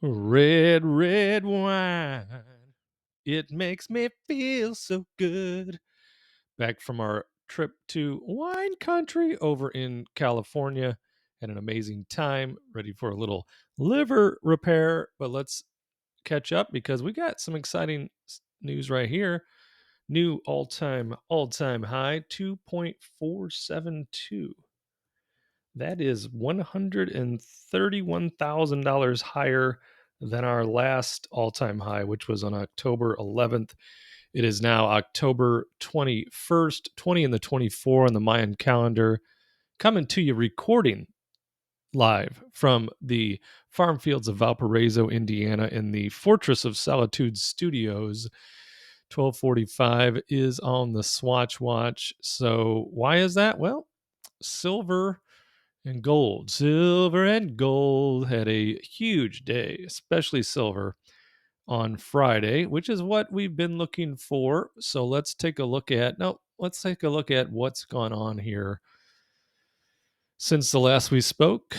Red, red wine. It makes me feel so good. Back from our trip to wine country over in California. Had an amazing time, ready for a little liver repair. But let's catch up because we got some exciting news right here. New all-time high 2.472. That is $131,000 higher than our last all-time high, which was on October 11th. It is now October 21st, 20 and the 24 on the Mayan calendar, coming to you recording live from the farm fields of Valparaiso, Indiana, in the Fortress of Solitude Studios. 1245 is on the Swatch Watch. So why is that? Well, silver and gold. Silver and gold had a huge day, especially silver on Friday, which is what we've been looking for. So let's take a look at what's gone on here since the last we spoke,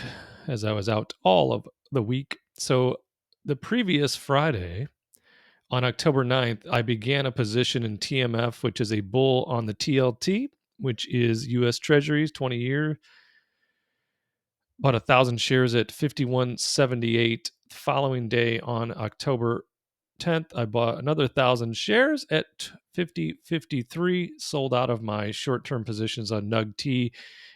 as I was out all of the week. So the previous Friday, on October 9th, I began a position in TMF, which is a bull on the TLT, which is U.S. Treasuries 20-year. Bought 1,000 shares at 51.78. Following day on October 10th, I bought another 1,000 shares at 50.53. Sold out of my short-term positions on NUG-T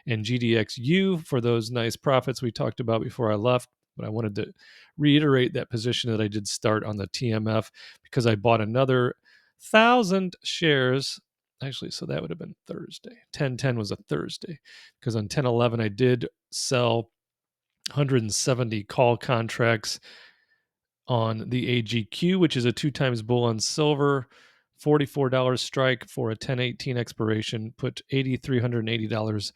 and GDXU for those nice profits we talked about before I left. But I wanted to reiterate that position that I did start on the TMF because I bought another 1,000 shares. Actually, so that would have been Thursday. 10/10 was a Thursday because on 10/11 I did sell 170 call contracts on the AGQ, which is a 2 times bull on silver. $44 strike for a 10/18 expiration, put $8,380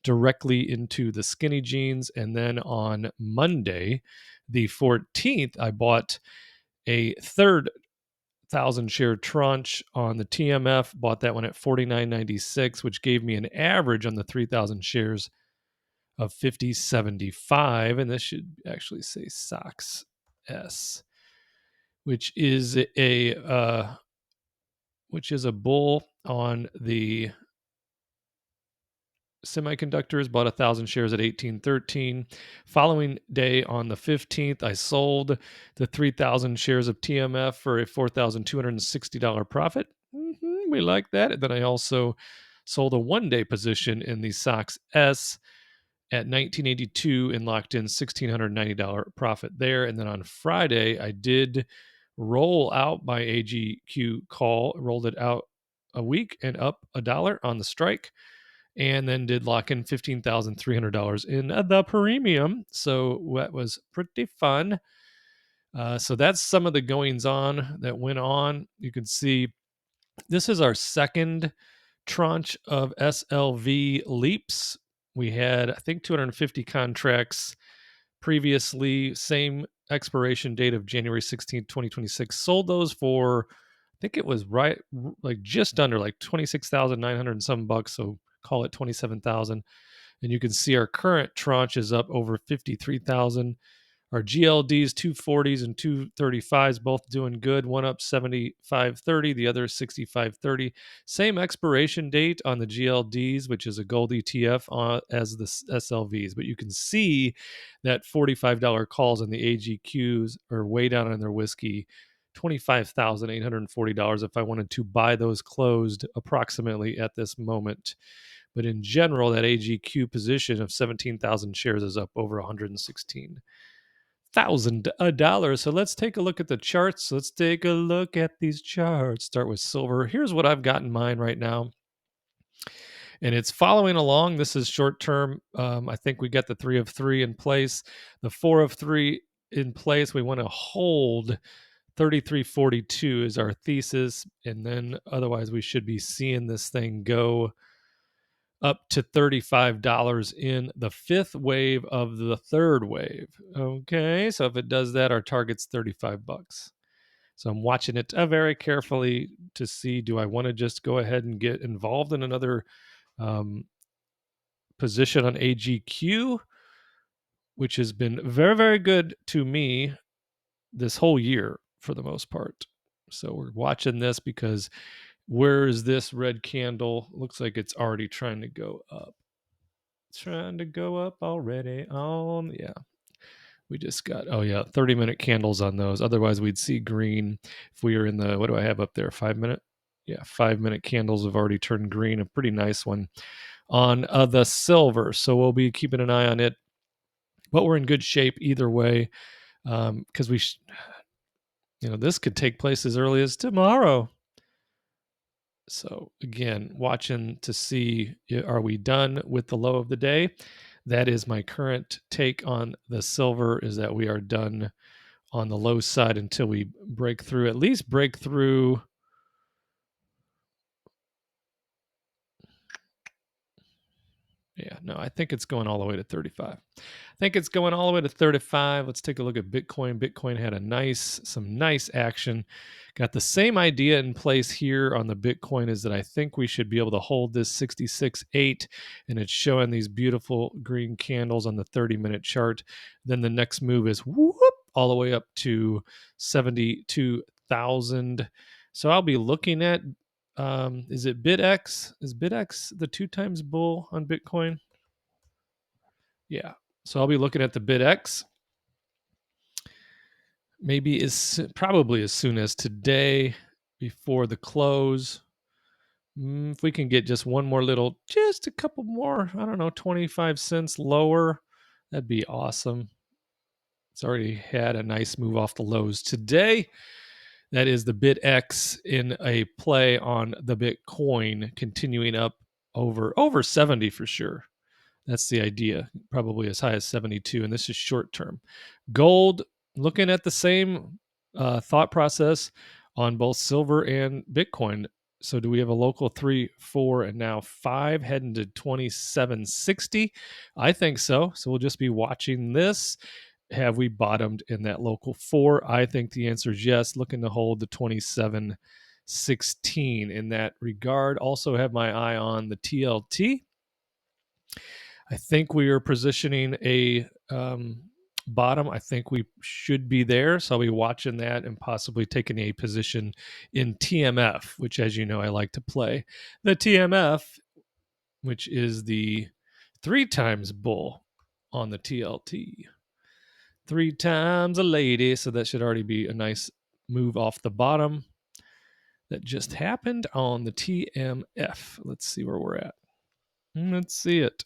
directly into the skinny jeans. And then on Monday, the 14th, I bought a third 1,000 share tranche on the TMF, bought that one at $49.96, which gave me an average on the 3,000 shares of 50.75. And this should actually say SOX S, which is a bull on the semiconductors. Bought 1,000 shares at 18.13. Following day on the 15th, I sold the 3,000 shares of TMF for a $4,260 profit. We like that. And then I also sold a one-day position in the SOX S at 1982 and locked in $1,690 profit there. And then on Friday, I did roll out my AGQ call, rolled it out a week and up $1 on the strike, and then did lock in $15,300 in the premium. So that was pretty fun. So that's some of the goings on that went on. You can see this is our second tranche of SLV leaps. We had, I think, 250 contracts previously, same expiration date of January 16th, 2026. Sold those for, I think it was right, like just under like 26,900 and some bucks. So call it 27,000. And you can see our current tranche is up over 53,000. Our GLDs, 240s and 235s, both doing good. One up 75.30, the other 65.30. Same expiration date on the GLDs, which is a gold ETF, as the SLVs. But you can see that $45 calls on the AGQs are way down on their whiskey. $25,840 if I wanted to buy those closed approximately at this moment. But in general, that AGQ position of 17,000 shares is up over 116,000 dollars. So let's take a look at the charts. Let's take a look at these charts. Start with silver. Here's what I've got in mind right now. And it's following along. This is short term. I think we got the 3 of 3 in place, the 4 of 3 in place. We want to hold 33.42 is our thesis. And then otherwise, we should be seeing this thing go up to $35 in the fifth wave of the third wave. Okay, so if it does that, our target's $35. So I'm watching it very carefully to see, do I want to just go ahead and get involved in another position on AGQ, which has been very, very good to me this whole year for the most part. So we're watching this because where is this red candle? Looks like it's already trying to go up. It's trying to go up already. Yeah. We just got 30-minute candles on those. Otherwise we'd see green if we were in the, what do I have up there? 5-minute? Yeah, 5-minute candles have already turned green. A pretty nice one on the silver. So we'll be keeping an eye on it. But we're in good shape either way, because this could take place as early as tomorrow. So again, watching to see, are we done with the low of the day? That is my current take on the silver, is that we are done on the low side until we at least break through. Yeah, no, I think it's going all the way to 35. I think it's going all the way to 35. Let's take a look at Bitcoin. Bitcoin had some nice action. Got the same idea in place here on the Bitcoin, is that I think we should be able to hold this 66.8, and it's showing these beautiful green candles on the 30-minute chart. Then the next move is whoop all the way up to 72,000. So I'll be looking at, is it BitX? Is BitX the 2 times bull on Bitcoin? Yeah. So I'll be looking at the BitX maybe probably as soon as today before the close. If we can get just a couple more, I don't know, 25 cents lower, that'd be awesome. It's already had a nice move off the lows today. That is the BitX in a play on the Bitcoin continuing up over 70 for sure. That's the idea, probably as high as 72, and this is short term. Gold, looking at the same thought process on both silver and Bitcoin. So do we have a local 3, 4, and now 5 heading to 2760? I think so. So we'll just be watching this. Have we bottomed in that local 4? I think the answer is yes. Looking to hold the 2716 in that regard. Also have my eye on the TLT. I think we are positioning a bottom. I think we should be there. So I'll be watching that and possibly taking a position in TMF, which, as you know, I like to play. The TMF, which is the 3 times bull on the TLT. 3 times a lady. So that should already be a nice move off the bottom that just happened on the TMF. Let's see where we're at. Let's see it.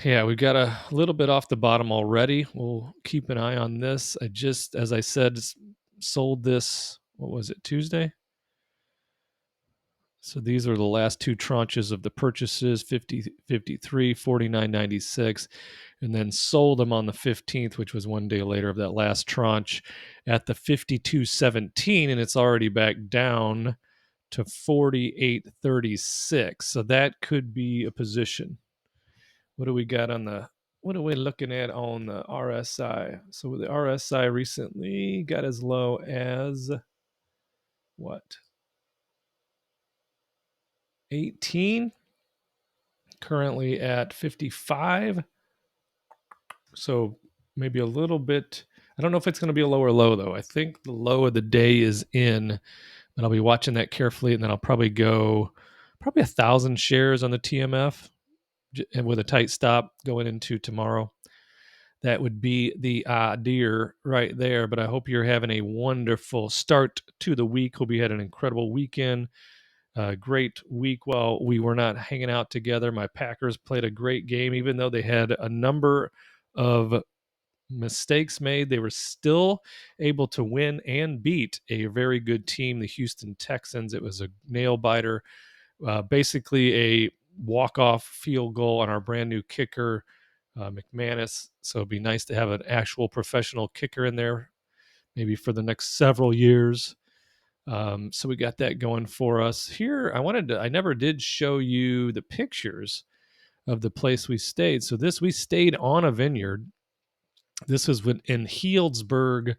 Yeah, we got a little bit off the bottom already. We'll keep an eye on this. I just, as I said, sold this, what was it, Tuesday? So these are the last 2 tranches of the purchases, 50, 53, 49.96, and then sold them on the 15th, which was 1 day later of that last tranche at the 52.17, and it's already back down to 48.36. So that could be a position. What do we got what are we looking at on the RSI? So the RSI recently got as low as what? 18, currently at 55. So maybe a little bit. I don't know if it's going to be a lower low though. I think the low of the day is in, but I'll be watching that carefully, and then I'll probably go 1,000 shares on the TMF with a tight stop going into tomorrow. That would be the idea right there. But I hope you're having a wonderful start to the week. Hope you had an incredible weekend. Great week while we were not hanging out together. My Packers played a great game, even though they had a number of mistakes made. They were still able to win and beat a very good team, the Houston Texans. It was a nail biter, basically a walk-off field goal on our brand new kicker, McManus. So it'd be nice to have an actual professional kicker in there, maybe for the next several years. So we got that going for us here. I never did show you the pictures of the place we stayed. So we stayed on a vineyard. This was in Healdsburg,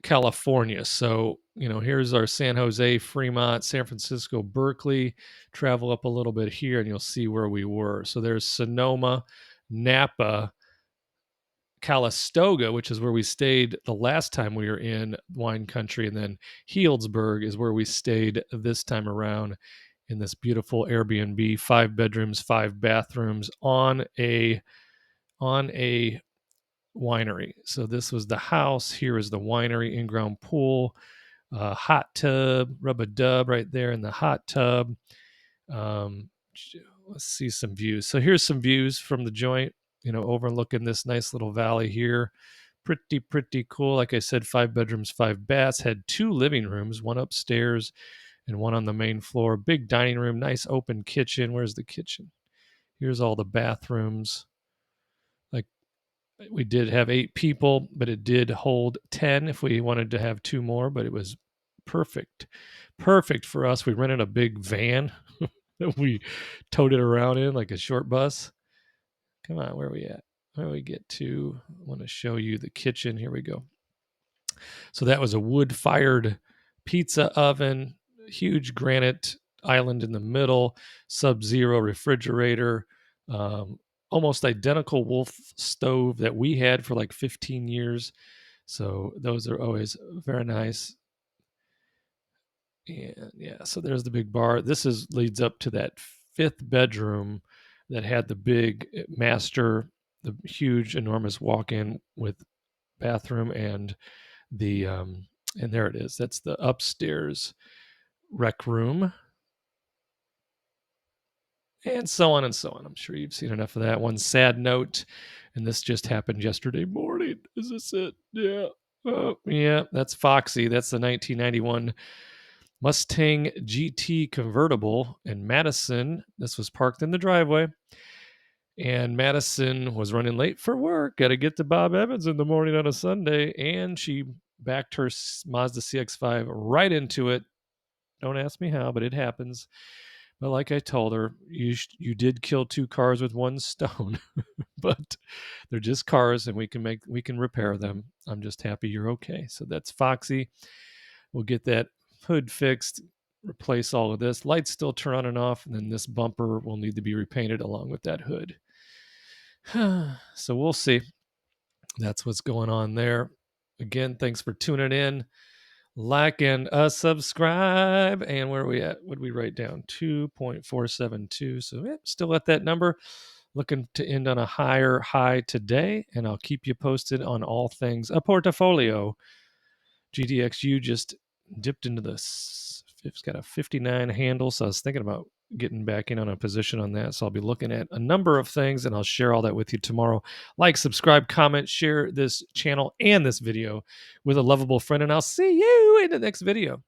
California. So, here's our San Jose, Fremont, San Francisco, Berkeley. Travel up a little bit here and you'll see where we were. So there's Sonoma, Napa, Calistoga, which is where we stayed the last time we were in wine country, and then Healdsburg is where we stayed this time around in this beautiful Airbnb, 5 bedrooms, 5 bathrooms on a winery. So this was the house. Here is the winery, in-ground pool, hot tub, rub a dub right there in the hot tub. Um, let's see some views. So here's some views from the joint, overlooking this nice little valley here. Pretty cool. Like I said, 5 bedrooms, 5 baths, had 2 living rooms, one upstairs and one on the main floor. Big dining room, nice open kitchen. Where's the kitchen? Here's all the bathrooms. Like, we did have 8 people, but it did hold 10 if we wanted to have 2 more, but it was perfect. Perfect for us. We rented a big van that we towed it around in like a short bus. Come on, where are we at? Where do we get to? I want to show you the kitchen. Here we go. So that was a wood-fired pizza oven, huge granite island in the middle, sub-zero refrigerator, almost identical Wolf stove that we had for like 15 years. So those are always very nice. And yeah, so there's the big bar. This leads up to that 5th bedroom that had the big master, the huge, enormous walk-in with bathroom and and there it is. That's the upstairs rec room, and so on and so on. I'm sure you've seen enough of that. One sad note, and this just happened yesterday morning. Is this it? Yeah. Oh, yeah, that's Foxy. That's the 1991 Mustang GT convertible in Madison. This was parked in the driveway. And Madison was running late for work. Got to get to Bob Evans in the morning on a Sunday. And she backed her Mazda CX-5 right into it. Don't ask me how, but it happens. But like I told her, you did kill 2 cars with 1 stone. But they're just cars, and we can repair them. I'm just happy you're okay. So that's Foxy. We'll get that hood fixed, replace all of this. Lights still turn on and off, and then this bumper will need to be repainted along with that hood. So we'll see. That's what's going on there. Again, thanks for tuning in. Like and subscribe. And where are we at? What did we write down? 2.472. So yeah, still at that number. Looking to end on a higher high today. And I'll keep you posted on all things a portfolio. GDXU just dipped into it's got a 59 handle. So I was thinking about getting back in on a position on that. So I'll be looking at a number of things, and I'll share all that with you tomorrow. Like, subscribe, comment, share this channel and this video with a lovable friend, and I'll see you in the next video.